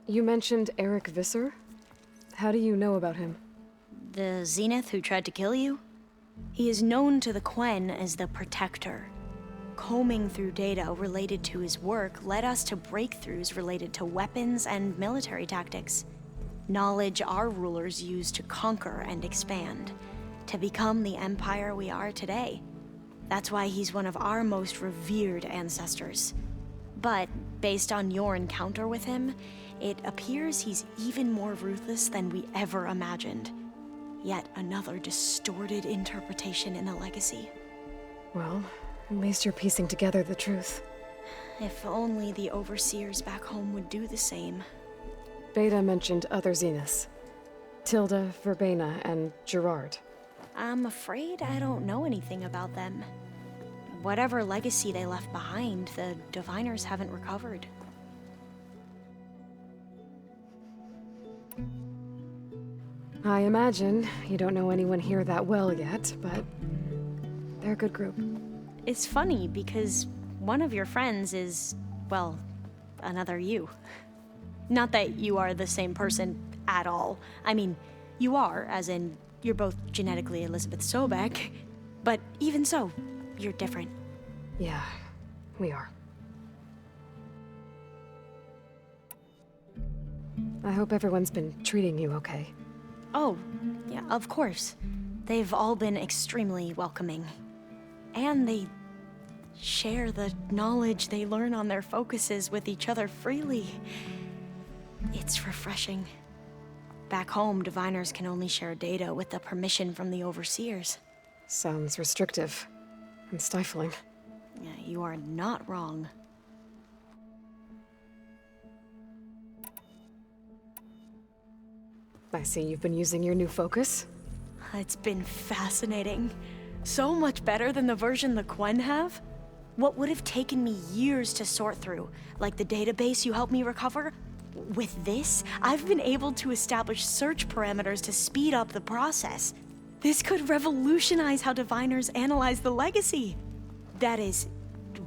You mentioned Eric Visser? How do you know about him? The Zenith who tried to kill you? He is known to the Quen as the Protector. Combing through data related to his work led us to breakthroughs related to weapons and military tactics. Knowledge our rulers used to conquer and expand, to become the empire we are today. That's why he's one of our most revered ancestors. But based on your encounter with him, it appears he's even more ruthless than we ever imagined. Yet another distorted interpretation in the legacy. Well, at least you're piecing together the truth. If only the overseers back home would do the same. Beta mentioned other Zeniths. Tilda, Verbena, and Gerard. I'm afraid I don't know anything about them. Whatever legacy they left behind, the Diviners haven't recovered. I imagine you don't know anyone here that well yet, but they're a good group. It's funny because one of your friends is, well, another you. Not that you are the same person at all. I mean, you are, as in, you're both genetically Elizabeth Sobek, but even so, you're different. Yeah, we are. I hope everyone's been treating you okay. Oh, yeah, of course. They've all been extremely welcoming. And they share the knowledge they learn on their focuses with each other freely. It's refreshing. Back home, Diviners can only share data with the permission from the Overseers. Sounds restrictive and stifling. Yeah, you are not wrong. I see you've been using your new focus. It's been fascinating. So much better than the version the Quen have. What would have taken me years to sort through, like the database you helped me recover, with this, I've been able to establish search parameters to speed up the process. This could revolutionize how Diviners analyze the legacy. That is,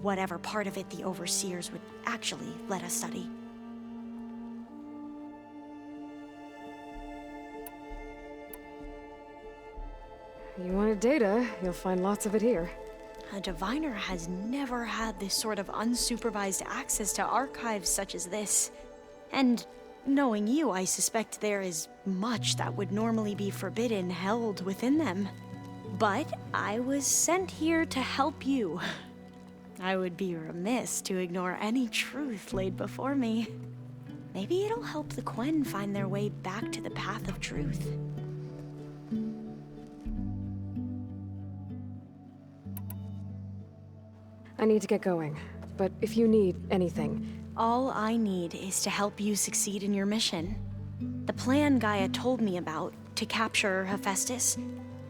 whatever part of it the Overseers would actually let us study. You wanted data, you'll find lots of it here. A Diviner has never had this sort of unsupervised access to archives such as this. And knowing you, I suspect there is much that would normally be forbidden held within them. But I was sent here to help you. I would be remiss to ignore any truth laid before me. Maybe it'll help the Quen find their way back to the path of truth. I need to get going, but if you need anything... All I need is to help you succeed in your mission. The plan Gaia told me about, to capture Hephaestus,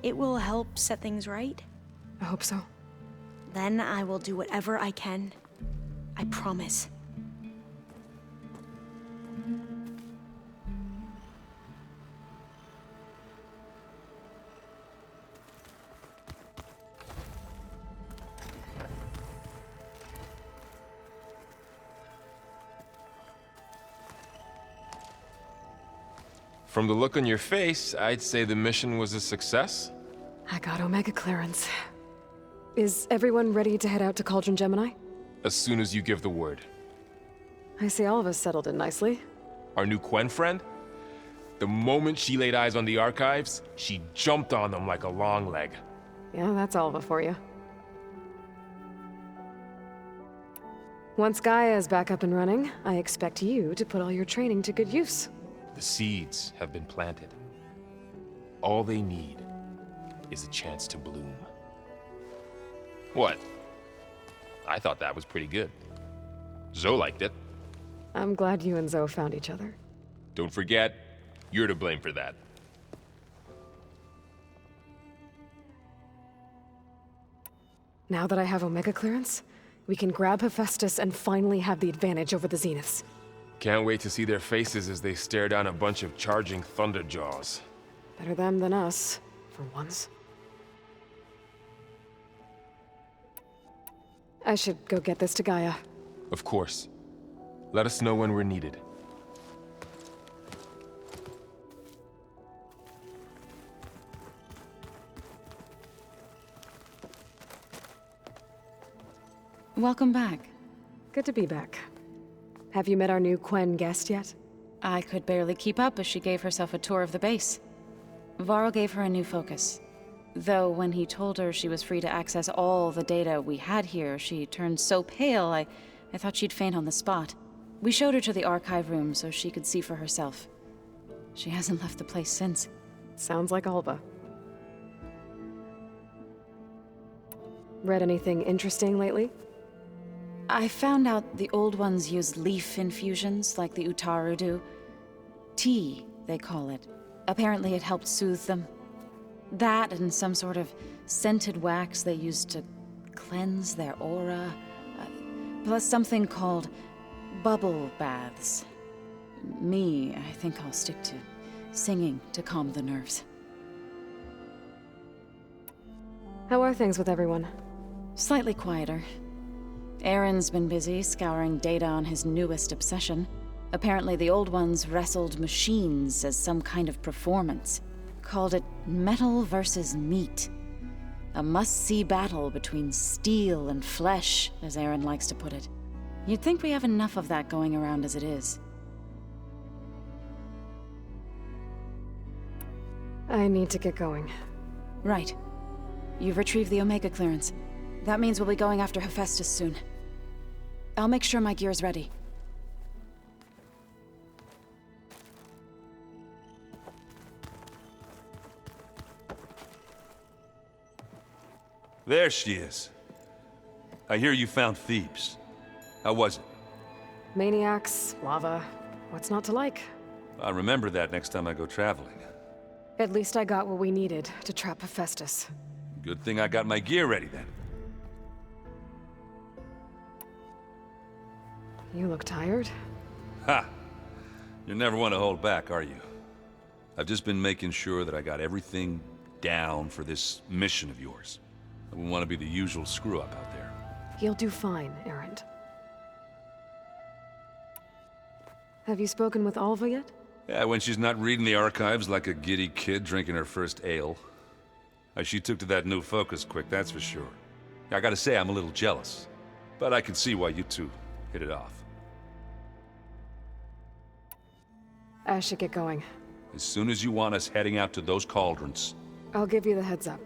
it will help set things right. I hope so. Then I will do whatever I can. I promise. From the look on your face, I'd say the mission was a success. I got Omega clearance. Is everyone ready to head out to Cauldron Gemini? As soon as you give the word. I see all of us settled in nicely. Our new Quen friend? The moment she laid eyes on the archives, she jumped on them like a long leg. Yeah, that's Alva for you. Once Gaia is back up and running, I expect you to put all your training to good use. The seeds have been planted. All they need is a chance to bloom. What? I thought that was pretty good. Zoe liked it. I'm glad you and Zoe found each other. Don't forget, you're to blame for that. Now that I have Omega clearance, we can grab Hephaestus and finally have the advantage over the Zeniths. Can't wait to see their faces as they stare down a bunch of charging Thunderjaws. Better them than us, for once. I should go get this to Gaia. Of course. Let us know when we're needed. Welcome back. Good to be back. Have you met our new Quen guest yet? I could barely keep up as she gave herself a tour of the base. Varl gave her a new focus. Though when he told her she was free to access all the data we had here, she turned so pale I thought she'd faint on the spot. We showed her to the archive room so she could see for herself. She hasn't left the place since. Sounds like Alba. Read anything interesting lately? I found out the old ones use leaf infusions like the Utaru do. Tea, they call it. Apparently it helped soothe them. That and some sort of scented wax they used to cleanse their aura. Plus something called bubble baths. I think I'll stick to singing to calm the nerves. How are things with everyone? Slightly quieter. Aaron's been busy scouring data on his newest obsession. Apparently the old ones wrestled machines as some kind of performance. Called it metal versus meat. A must-see battle between steel and flesh, as Aaron likes to put it. You'd think we have enough of that going around as it is. I need to get going. Right. You've retrieved the Omega clearance. That means we'll be going after Hephaestus soon. I'll make sure my gear's ready. There she is. I hear you found Thebes. How was it? Maniacs, lava, what's not to like? I'll remember that next time I go traveling. At least I got what we needed to trap Hephaestus. Good thing I got my gear ready then. You look tired. Ha! You never want to hold back, are you? I've just been making sure that I got everything down for this mission of yours. I wouldn't want to be the usual screw-up out there. You'll do fine, Erend. Have you spoken with Alva yet? Yeah, when she's not reading the archives like a giddy kid drinking her first ale. She took to that new focus quick, that's for sure. I gotta say, I'm a little jealous. But I can see why you two hit it off. I should get going. As soon as you want us heading out to those cauldrons. I'll give you the heads up.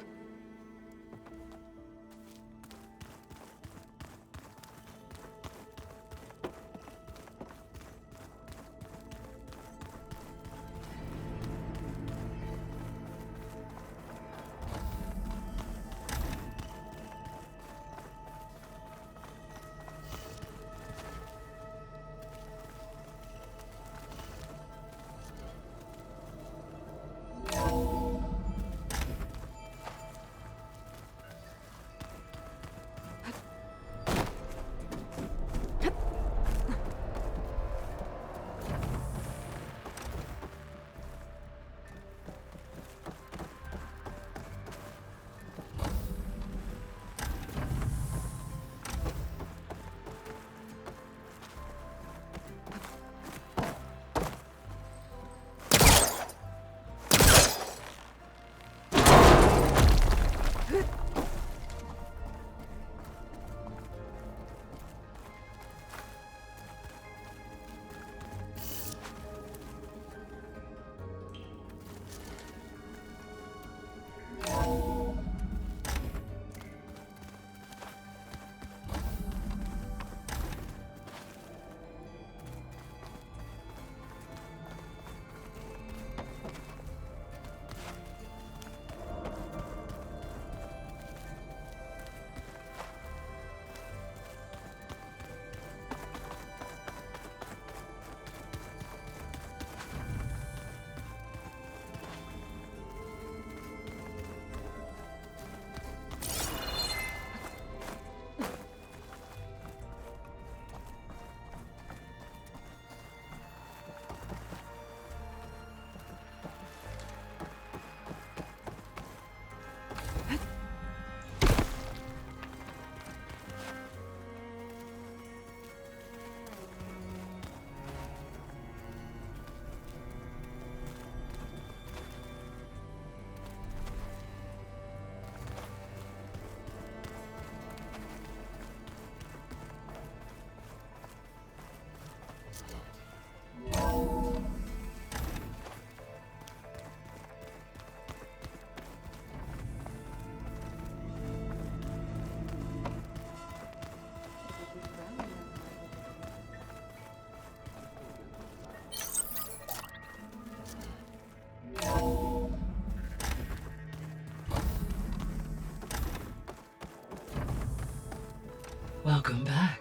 Welcome back.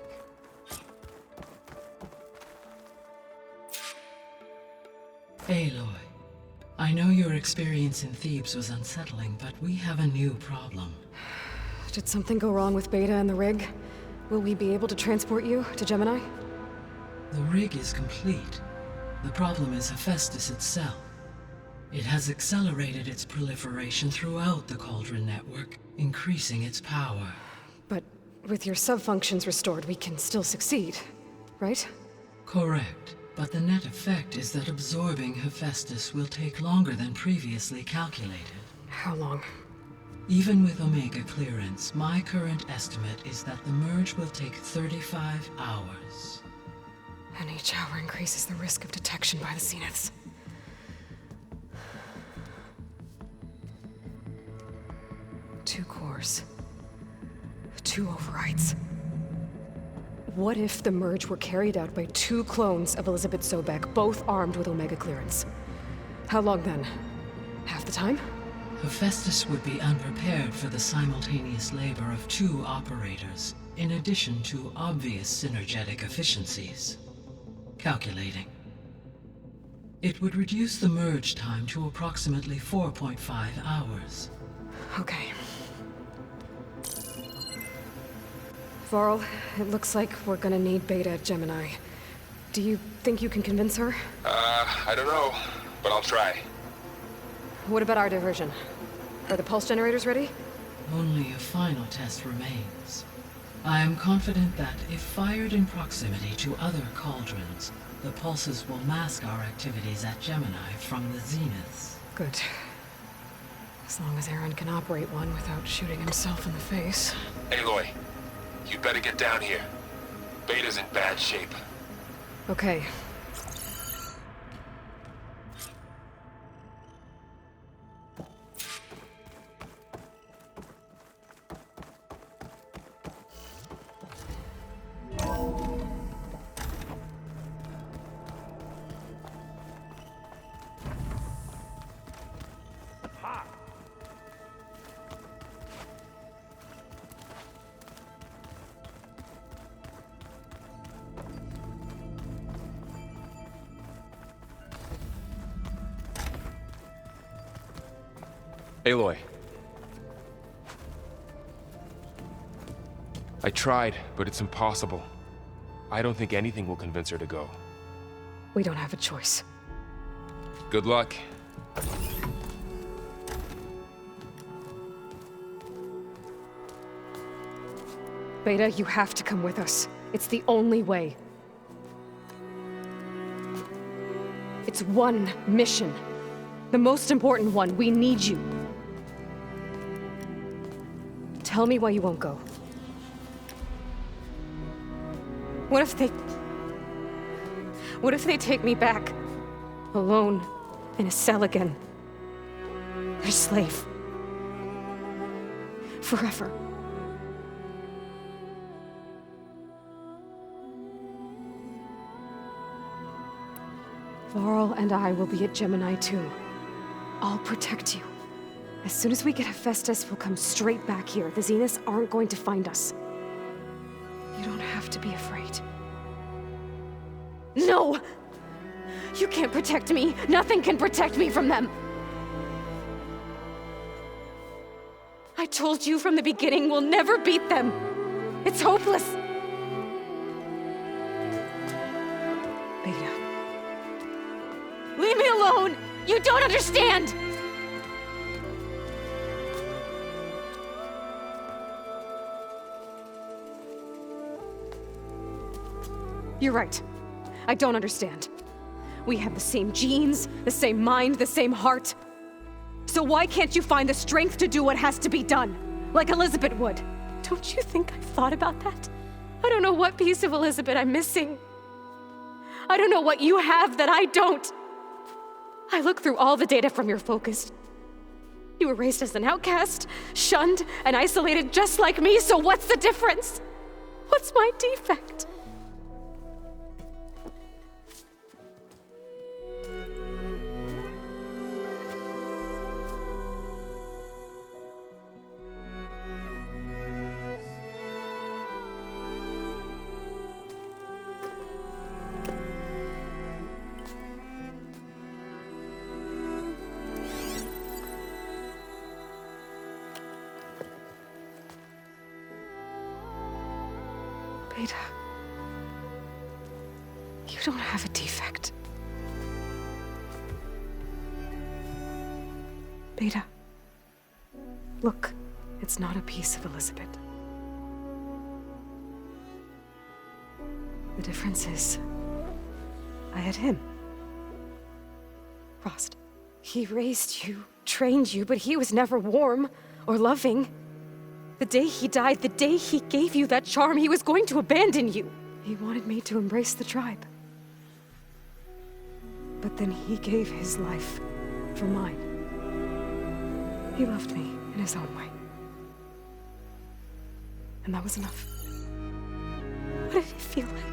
Aloy, I know your experience in Thebes was unsettling, but we have a new problem. Did something go wrong with Beta and the rig? Will we be able to transport you to Gemini? The rig is complete. The problem is Hephaestus itself. It has accelerated its proliferation throughout the Cauldron network, increasing its power. But with your sub-functions restored, we can still succeed, right? Correct. But the net effect is that absorbing Hephaestus will take longer than previously calculated. How long? Even with Omega clearance, my current estimate is that the merge will take 35 hours. And each hour increases the risk of detection by the Zeniths. Two cores. Two overrides. What if the merge were carried out by two clones of Elizabeth Sobek, both armed with Omega clearance? How long then? Half the time? Hephaestus would be unprepared for the simultaneous labor of two operators, in addition to obvious synergetic efficiencies. Calculating. It would reduce the merge time to approximately 4.5 hours. Okay. Varl, it looks like we're gonna need Beta at Gemini. Do you think you can convince her? I don't know, but I'll try. What about our diversion? Are the pulse generators ready? Only a final test remains. I am confident that if fired in proximity to other cauldrons, the pulses will mask our activities at Gemini from the Zeniths. Good. As long as Aaron can operate one without shooting himself in the face. Aloy, you better get down here. Beta's in bad shape. Okay. Aloy. I tried, but it's impossible. I don't think anything will convince her to go. We don't have a choice. Good luck. Beta, you have to come with us. It's the only way. It's one mission. The most important one. We need you. Tell me why you won't go. What if they take me back? Alone, in a cell again. Their slave. Forever. Varl and I will be at Gemini too. I'll protect you. As soon as we get Hephaestus, we'll come straight back here. The Zeniths aren't going to find us. You don't have to be afraid. No! You can't protect me. Nothing can protect me from them. I told you from the beginning we'll never beat them. It's hopeless. Beta. Leave me alone! You don't understand! You're right. I don't understand. We have the same genes, the same mind, the same heart. So why can't you find the strength to do what has to be done? Like Elizabeth would. Don't you think I've thought about that? I don't know what piece of Elizabeth I'm missing. I don't know what you have that I don't. I look through all the data from your focus. You were raised as an outcast, shunned, and isolated just like me, so what's the difference? What's my defect? don't have a defect. Beta. Look, it's not a piece of Elizabeth. The difference is, I had him. Frost. He raised you, trained you, but he was never warm or loving. The day he died, the day he gave you that charm, he was going to abandon you. He wanted me to embrace the tribe. But then he gave his life for mine. He loved me in his own way. And that was enough. What did it feel like?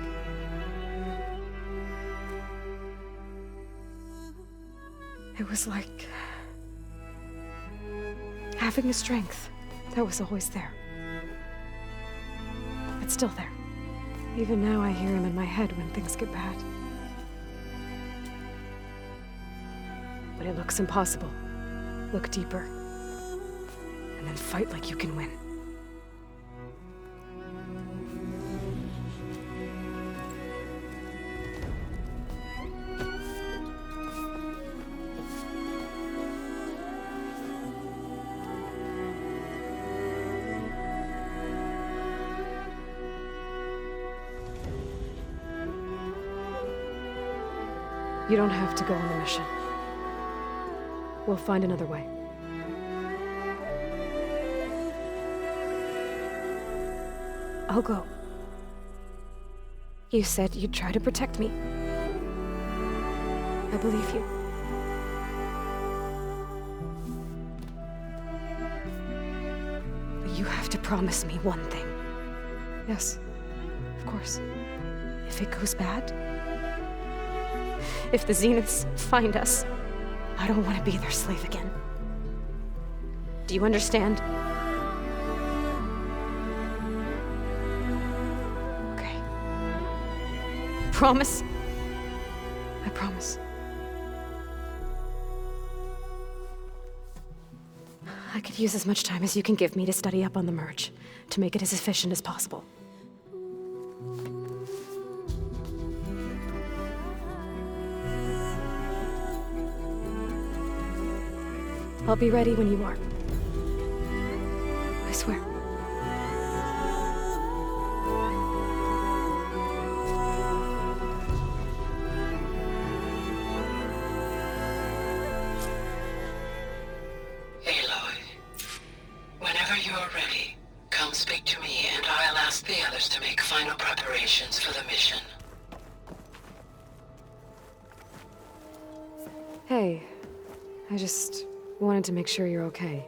It was like having a strength that was always there. It's still there. Even now I hear him in my head when things get bad. When it looks impossible, look deeper. And then fight like you can win. You don't have to go on the mission. We'll find another way. I'll go. You said you'd try to protect me. I believe you. But you have to promise me one thing. Yes, of course. If it goes bad, if the Zeniths find us, I don't want to be their slave again. Do you understand? Okay. Promise? I promise. I could use as much time as you can give me to study up on the merge, to make it as efficient as possible. I'll be ready when you are. I swear. Aloy, whenever you're ready, come speak to me and I'll ask the others to make final preparations for the mission. Hey, I just wanted to make sure you're okay.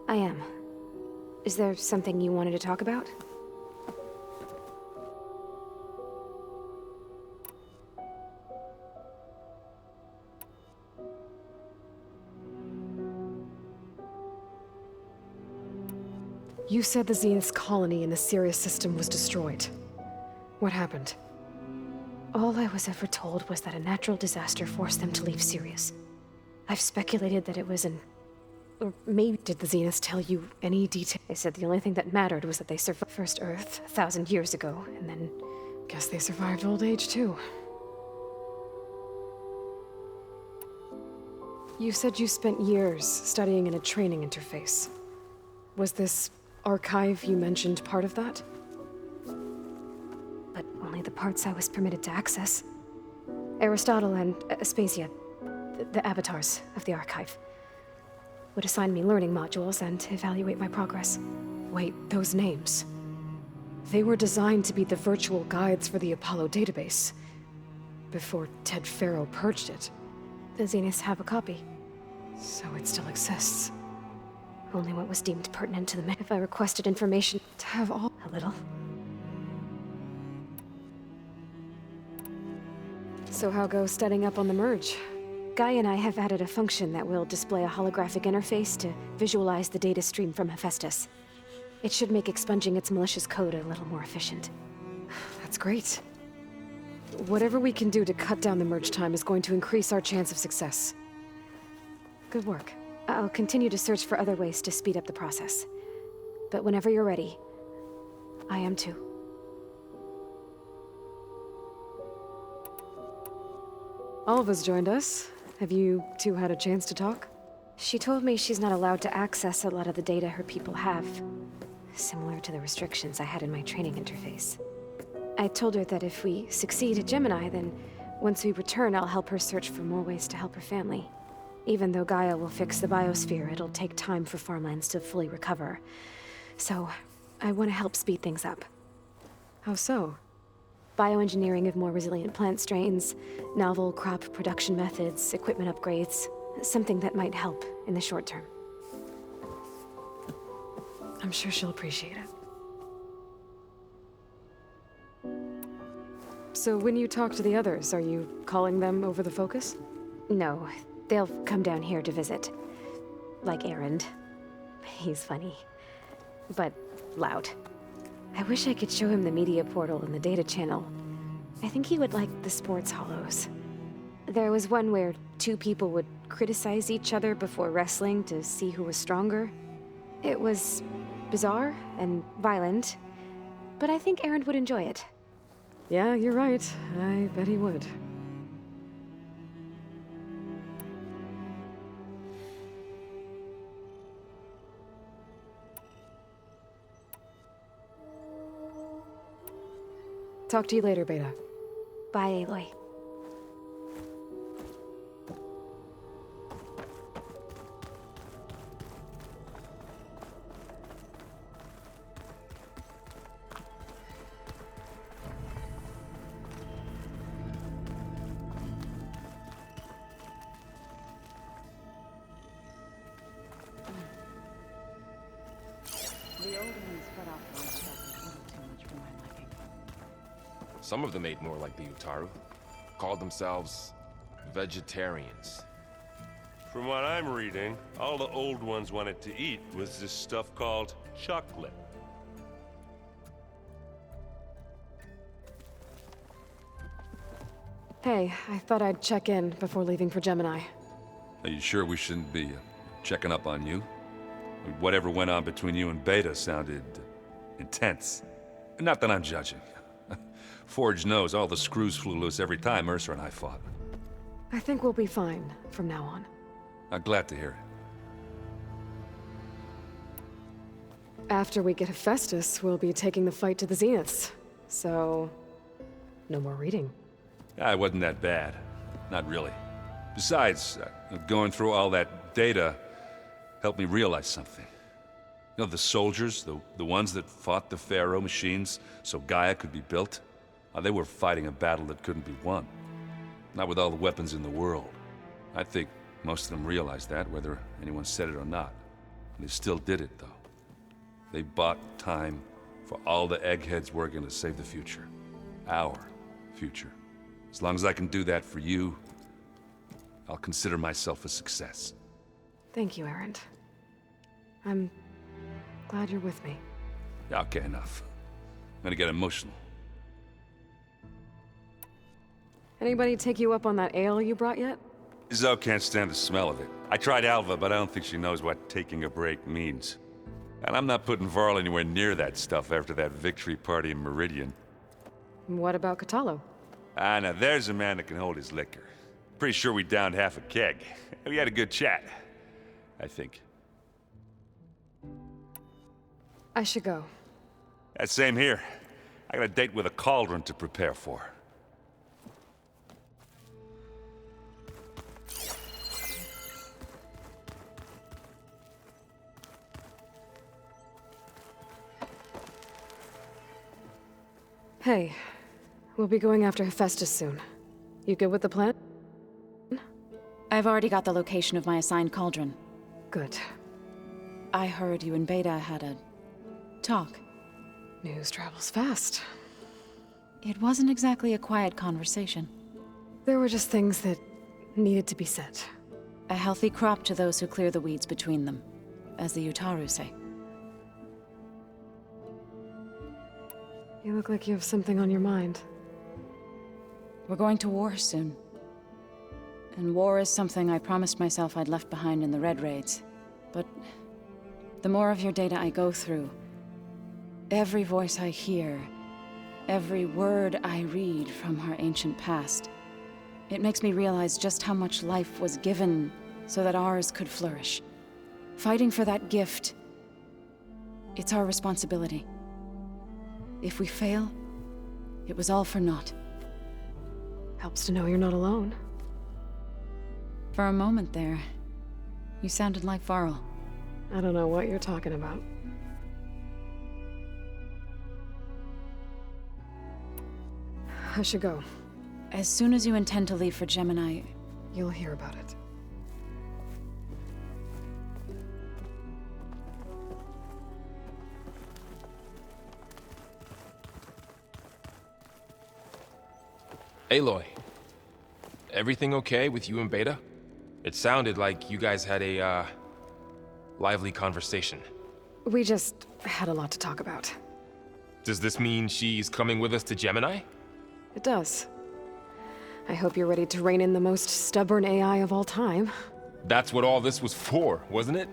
I am. Is there something you wanted to talk about? You said the Zenith's colony in the Sirius system was destroyed. What happened? All I was ever told was that a natural disaster forced them to leave Sirius. I've speculated that it was an... Or maybe did the Zeniths tell you any detail? They said the only thing that mattered was that they survived First Earth 1,000 years ago, and then... guess they survived old age, too. You said you spent years studying in a training interface. Was this archive you mentioned part of that? But only the parts I was permitted to access. Aristotle and Aspasia, the avatars of the archive, would assign me learning modules and evaluate my progress. Wait, those names. They were designed to be the virtual guides for the Apollo database, before Ted Faro purged it. The Zeniths have a copy, so it still exists. Only what was deemed pertinent to the mission. If I requested information to have all... a little. So how goes studying up on the merge? Guy and I have added a function that will display a holographic interface to visualize the data stream from Hephaestus. It should make expunging its malicious code a little more efficient. That's great. Whatever we can do to cut down the merge time is going to increase our chance of success. Good work. I'll continue to search for other ways to speed up the process. But whenever you're ready, I am too. Alva's joined us. Have you two had a chance to talk? She told me she's not allowed to access a lot of the data her people have. Similar to the restrictions I had in my training interface. I told her that if we succeed at Gemini, then once we return, I'll help her search for more ways to help her family. Even though Gaia will fix the biosphere, it'll take time for farmlands to fully recover. So, I want to help speed things up. How so? Bioengineering of more resilient plant strains, novel crop production methods, equipment upgrades. Something that might help in the short term. I'm sure she'll appreciate it. So when you talk to the others, are you calling them over the Focus? No, they'll come down here to visit. Like Erend. He's funny. But loud. I wish I could show him the media portal and the data channel. I think he would like the sports hollows. There was one where two people would criticize each other before wrestling to see who was stronger. It was bizarre and violent, but I think Erend would enjoy it. Yeah, you're right. I bet he would. Talk to you later, Beta. Bye, Aloy. Some of them ate more like the Utaru. Called themselves vegetarians. From what I'm reading, all the old ones wanted to eat was this stuff called chocolate. Hey, I thought I'd check in before leaving for Gemini. Are you sure we shouldn't be checking up on you? Whatever went on between you and Beta sounded intense. Not that I'm judging. Forge knows all the screws flew loose every time Mercer and I fought. I think we'll be fine from now on. I'm glad to hear it. After we get Hephaestus, we'll be taking the fight to the Zeniths. So, no more reading. It wasn't that bad. Not really. Besides, going through all that data helped me realize something. You know, the soldiers, the ones that fought the Pharaoh machines so Gaia could be built, they were fighting a battle that couldn't be won. Not with all the weapons in the world. I think most of them realized that, whether anyone said it or not. And they still did it, though. They bought time for all the eggheads working to save the future. Our future. As long as I can do that for you, I'll consider myself a success. Thank you, Erend. I'm glad you're with me. Yeah, okay, enough. I'm gonna get emotional. Anybody take you up on that ale you brought yet? Zoe can't stand the smell of it. I tried Alva, but I don't think she knows what taking a break means. And I'm not putting Varl anywhere near that stuff after that victory party in Meridian. What about Kotallo? Now there's a man that can hold his liquor. Pretty sure we downed half a keg. We had a good chat, I think. I should go. Same here. I got a date with a cauldron to prepare for. Hey, we'll be going after Hephaestus soon. You good with the plan? I've already got the location of my assigned cauldron. Good. I heard you and Beta had a talk. News travels fast. It wasn't exactly a quiet conversation. There were just things that needed to be said. A healthy crop to those who clear the weeds between them, as the Utaru say. You look like you have something on your mind. We're going to war soon. And war is something I promised myself I'd left behind in the Red Raids. But the more of your data I go through, every voice I hear, every word I read from our ancient past, It makes me realize just how much life was given so that ours could flourish. Fighting for that gift, it's our responsibility. If we fail, it was all for naught. Helps to know you're not alone. For a moment there, you sounded like Varl. I don't know what you're talking about. I should go. As soon as you intend to leave for Gemini, You'll hear about it. Aloy, everything okay with you and Beta? It sounded like you guys had a, lively conversation. We just had a lot to talk about. Does this mean she's coming with us to Gemini? It does. I hope you're ready to rein in the most stubborn AI of all time. That's what all this was for, wasn't it?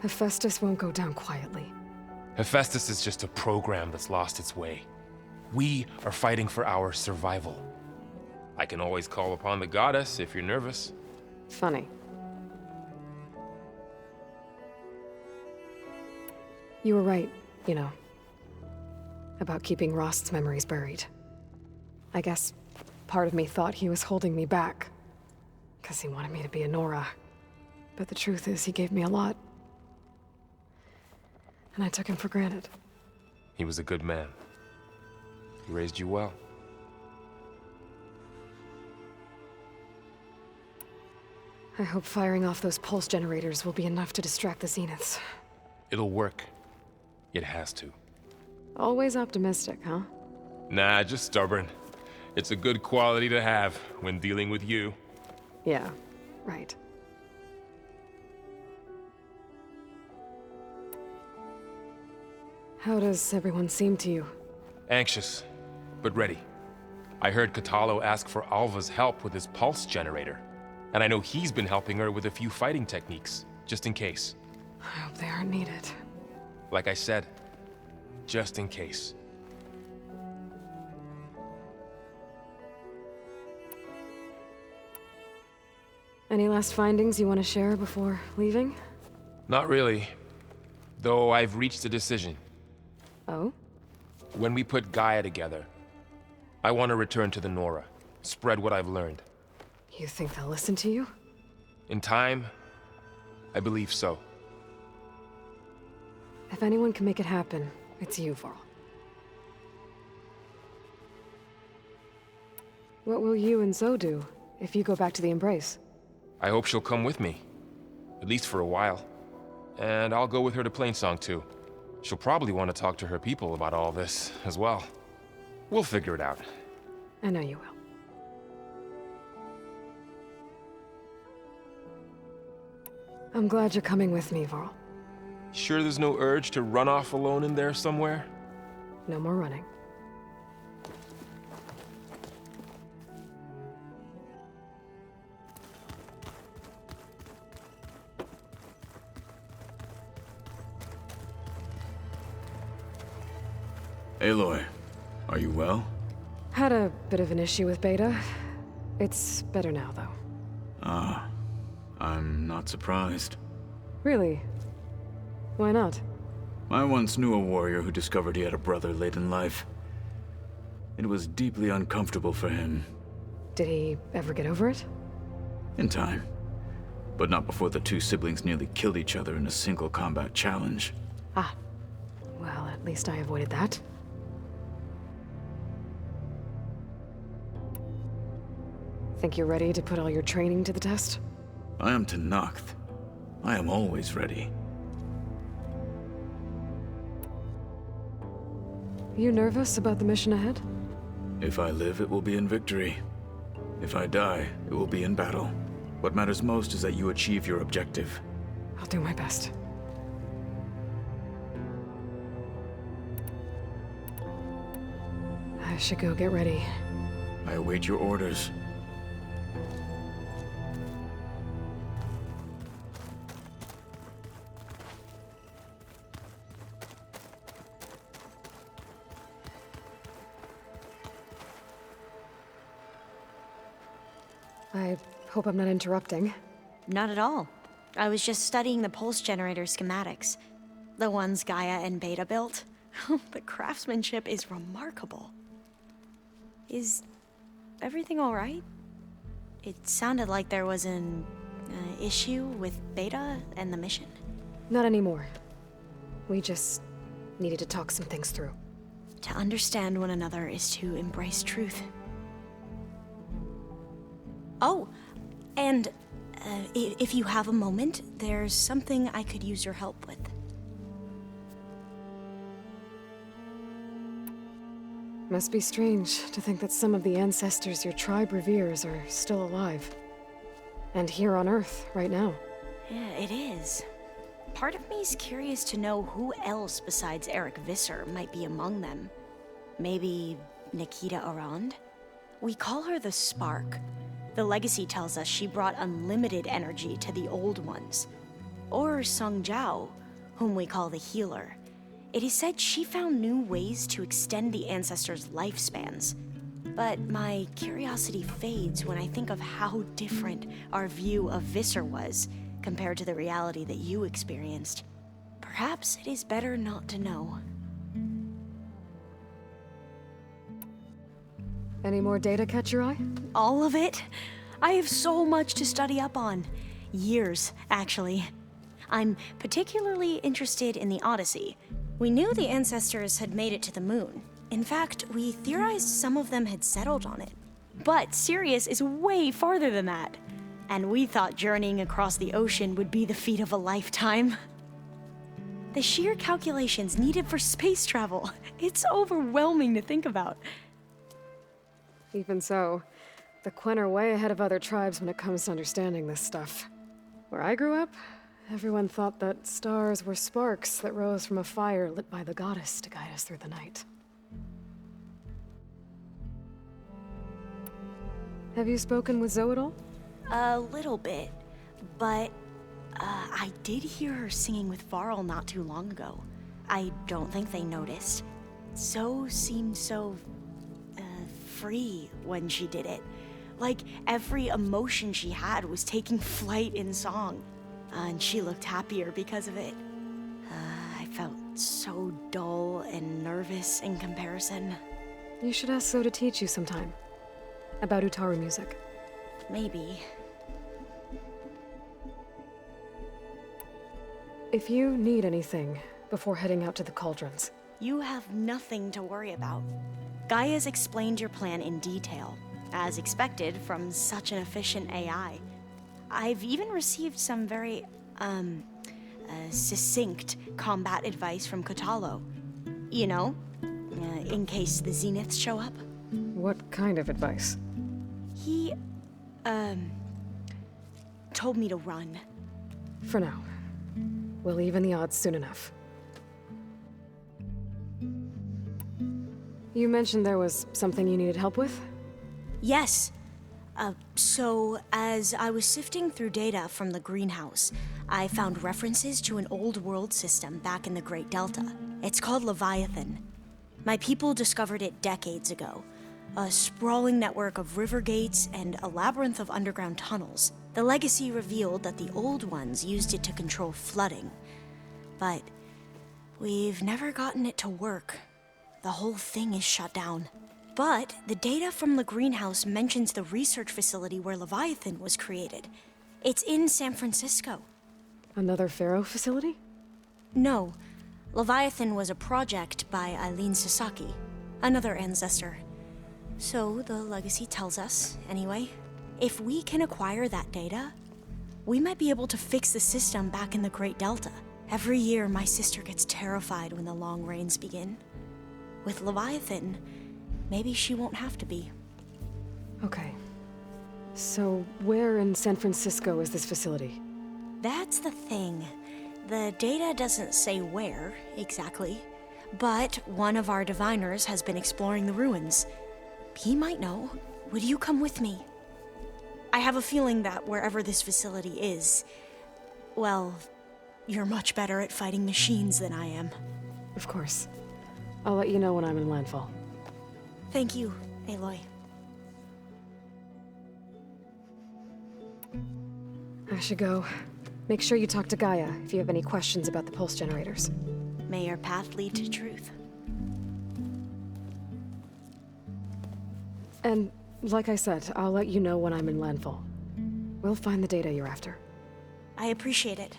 Hephaestus won't go down quietly. Hephaestus is just a program that's lost its way. We are fighting for our survival. I can always call upon the goddess if you're nervous. Funny. You were right, you know. About keeping Rost's memories buried. I guess part of me thought he was holding me back. 'Cause he wanted me to be a Nora. But the truth is, he gave me a lot. And I took him for granted. He was a good man. He raised you well. I hope firing off those pulse generators will be enough to distract the Zeniths. It'll work. It has to. Always optimistic, huh? Nah, just stubborn. It's a good quality to have when dealing with you. Yeah, right. How does everyone seem to you? Anxious, but ready. I heard Kotallo ask for Alva's help with his pulse generator. And I know he's been helping her with a few fighting techniques, just in case. I hope they aren't needed. Like I said, just in case. Any last findings you want to share before leaving? Not really. Though I've reached a decision. Oh? When we put Gaia together, I want to return to the Nora, spread what I've learned. You think they'll listen to you? In time, I believe so. If anyone can make it happen, it's you, Varl. What will you and Zoe do if you go back to the Embrace? I hope she'll come with me. At least for a while. And I'll go with her to Plainsong too. She'll probably want to talk to her people about all this as well. We'll figure it out. I know you will. I'm glad you're coming with me, Varl. Sure there's no urge to run off alone in there somewhere? No more running. Aloy, are you well? Had a bit of an issue with Beta. It's better now, though. Ah, I'm not surprised. Really? Why not? I once knew a warrior who discovered he had a brother late in life. It was deeply uncomfortable for him. Did he ever get over it? In time. But not before the two siblings nearly killed each other in a single combat challenge. Ah. Well, at least I avoided that. Think you're ready to put all your training to the test? I am Tenakth. I am always ready. You nervous about the mission ahead? If I live, it will be in victory. If I die, it will be in battle. What matters most is that you achieve your objective. I'll do my best. I should go get ready. I await your orders. I hope I'm not interrupting. Not at all. I was just studying the pulse generator schematics. The ones Gaia and Beta built. The craftsmanship is remarkable. Is everything all right? It sounded like there was an issue with Beta and the mission. Not anymore. We just needed to talk some things through. To understand one another is to embrace truth. Oh, and if you have a moment, there's something I could use your help with. Must be strange to think that some of the ancestors your tribe reveres are still alive. And here on Earth, right now. Yeah, it is. Part of me's curious to know who else besides Eric Visser might be among them. Maybe Nikita Arand? We call her the Spark. The legacy tells us she brought unlimited energy to the Old Ones. Or Sung Jiao, whom we call the Healer. It is said she found new ways to extend the ancestors' lifespans. But my curiosity fades when I think of how different our view of Visser was compared to the reality that you experienced. Perhaps it is better not to know. Any more data catch your eye? All of it? I have so much to study up on. Years, actually. I'm particularly interested in the Odyssey. We knew the ancestors had made it to the moon. In fact, we theorized some of them had settled on it. But Sirius is way farther than that. And we thought journeying across the ocean would be the feat of a lifetime. The sheer calculations needed for space travel, it's overwhelming to think about. Even so, the Quen are way ahead of other tribes when it comes to understanding this stuff. Where I grew up, everyone thought that stars were sparks that rose from a fire lit by the goddess to guide us through the night. Have you spoken with Zoe at all? A little bit, but I did hear her singing with Varl not too long ago. I don't think they noticed. Zoe seemed so free when she did it. Like every emotion she had was taking flight in song. And she looked happier because of it. I felt so dull and nervous in comparison. You should ask Zoe to teach you sometime. About Utaru music. Maybe. If you need anything before heading out to the cauldrons. You have nothing to worry about. Gaia's explained your plan in detail, as expected from such an efficient AI. I've even received some very, succinct combat advice from Kotallo. You know, in case the Zeniths show up. What kind of advice? He, told me to run. For now. We'll even the odds soon enough. You mentioned there was something you needed help with? Yes. So, as I was sifting through data from the greenhouse, I found references to an old world system back in the Great Delta. It's called Leviathan. My people discovered it decades ago. A sprawling network of river gates and a labyrinth of underground tunnels. The legacy revealed that the old ones used it to control flooding. But we've never gotten it to work. The whole thing is shut down. But the data from the greenhouse mentions the research facility where Leviathan was created. It's in San Francisco. Another Pharaoh facility? No. Leviathan was a project by Eileen Sasaki, another ancestor. So the legacy tells us, anyway. If we can acquire that data, we might be able to fix the system back in the Great Delta. Every year, my sister gets terrified when the long rains begin. With Leviathan, maybe she won't have to be. Okay. So, where in San Francisco is this facility? That's the thing. The data doesn't say where, exactly. But one of our diviners has been exploring the ruins. He might know. Would you come with me? I have a feeling that wherever this facility is, well, you're much better at fighting machines than I am. Of course. I'll let you know when I'm in landfall. Thank you, Aloy. I should go. Make sure you talk to Gaia if you have any questions about the pulse generators. May your path lead to truth. And, like I said, I'll let you know when I'm in landfall. We'll find the data you're after. I appreciate it.